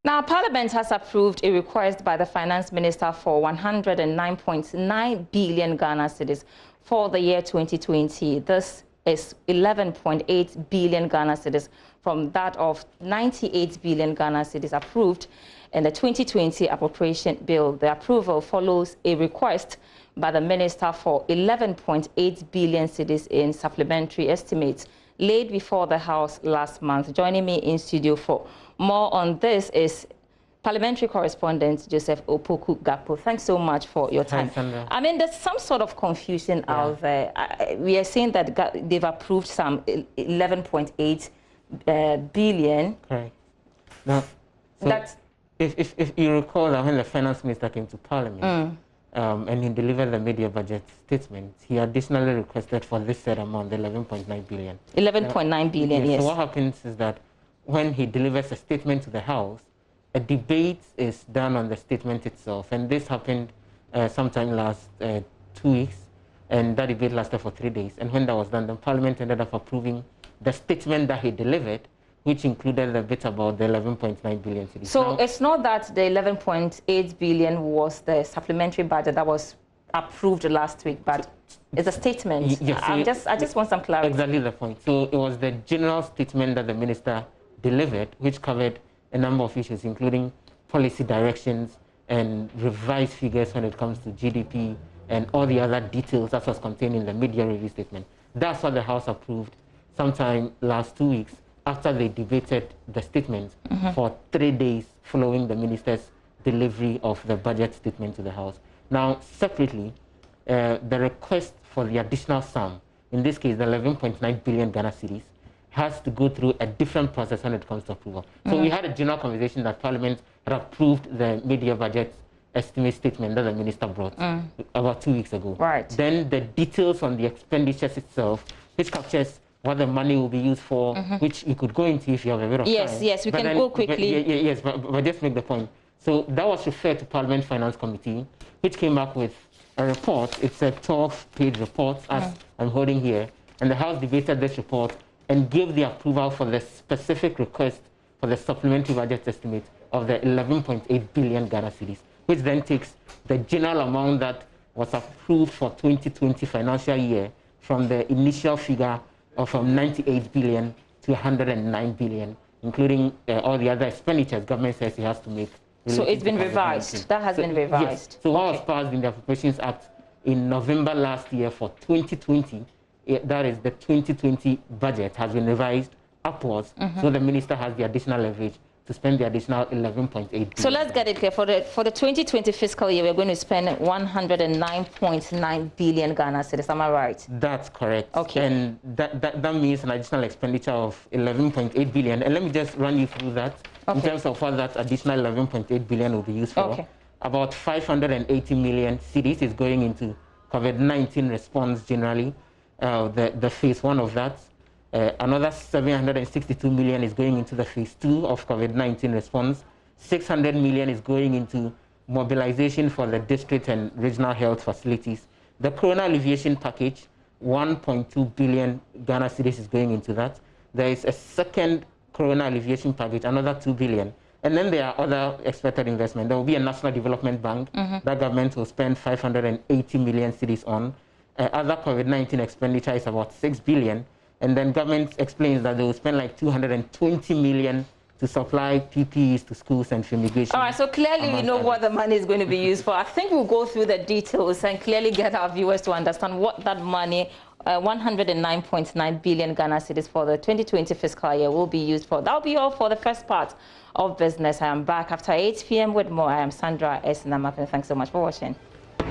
Now, Parliament has approved a request by the Finance Minister for 109.9 billion Ghana cedis for the year 2020. This is 11.8 billion Ghana cedis from that of 98 billion Ghana cedis approved in the 2020 appropriation bill. The approval follows a request by the Minister for 11.8 billion cedis in supplementary estimates laid before the House last month. Joining me in studio for more on this is Parliamentary Correspondent Joseph Opoku Gakpo. Thanks so much for your time. Hi, I mean, there's some sort of confusion out there. We are saying that they've approved some 11.8 billion. Correct. Now, so if you recall that when the Finance Minister came to Parliament and he delivered the media budget statement, he additionally requested for this said amount, the 11.9 billion. 11.9 billion, yes. So what happens is that when he delivers a statement to the House, a debate is done on the statement itself. And this happened sometime last 2 weeks, and that debate lasted for 3 days. And when that was done, the Parliament ended up approving the statement that he delivered, which included the bit about the 11.9 billion. So now, it's not that the 11.8 billion was the supplementary budget that was approved last week, but it's a statement. Yes, I just want some clarity. Exactly the point. So it was the general statement that the minister delivered, which covered a number of issues, including policy directions and revised figures when it comes to GDP and all the other details that was contained in the media review statement. That's what the House approved sometime last 2 weeks after they debated the statement for 3 days following the minister's delivery of the budget statement to the House. Now, separately, the request for the additional sum, in this case, the 11.9 billion Ghana cedis, has to go through a different process when it comes to approval. So we had a general conversation that Parliament had approved the media budget estimate statement that the minister brought about 2 weeks ago. Right. Then the details on the expenditures itself, which captures what the money will be used for, which you could go into if you have a bit of time. Yes, we can go quickly. Yes, but just make the point. So that was referred to Parliament Finance Committee, which came up with a report. It's a 12-page report, as I'm holding here. And the House debated this report and gave the approval for the specific request for the supplementary budget estimate of the 11.8 billion Ghana cedis, which then takes the general amount that was approved for 2020 financial year from the initial figure of 98 billion to 109 billion, including all the other expenditures government says it has to make. So it's been revised. That has been revised. Yes. So what was passed in the Appropriations Act in November last year for 2020, that is the 2020 budget, has been revised upwards. So the minister has the additional leverage to spend the additional 11.8 billion. So let's get it clear. For the 2020 fiscal year, we're going to spend 109.9 billion Ghana cedis. Am I right? That's correct. Okay. And that means an additional expenditure of 11.8 billion. And let me just run you through that in terms of what that additional 11.8 billion will be used for. Okay. About 580 million cedis is going into COVID-19 response generally, the phase 1 of that. Another 762 million is going into the phase 2 of COVID-19 response. 600 million is going into mobilization for the district and regional health facilities. The corona alleviation package, 1.2 billion Ghana cedis is going into that. There is a second corona alleviation package, another 2 billion. And then there are other expected investment. There will be a National Development Bank that government will spend 580 million cedis on. Other COVID-19 expenditure is about 6 billion. And then government explains that they will spend like 220 million to supply PPEs to schools and fumigation. All right, so clearly we know what the money is going to be used for. I think we'll go through the details and clearly get our viewers to understand what that money, 109.9 billion Ghana cedis for the 2020 fiscal year, will be used for. That'll be all for the first part of business. I am back after 8 p.m. with more. I am Sandra S. Namapin. Thanks so much for watching.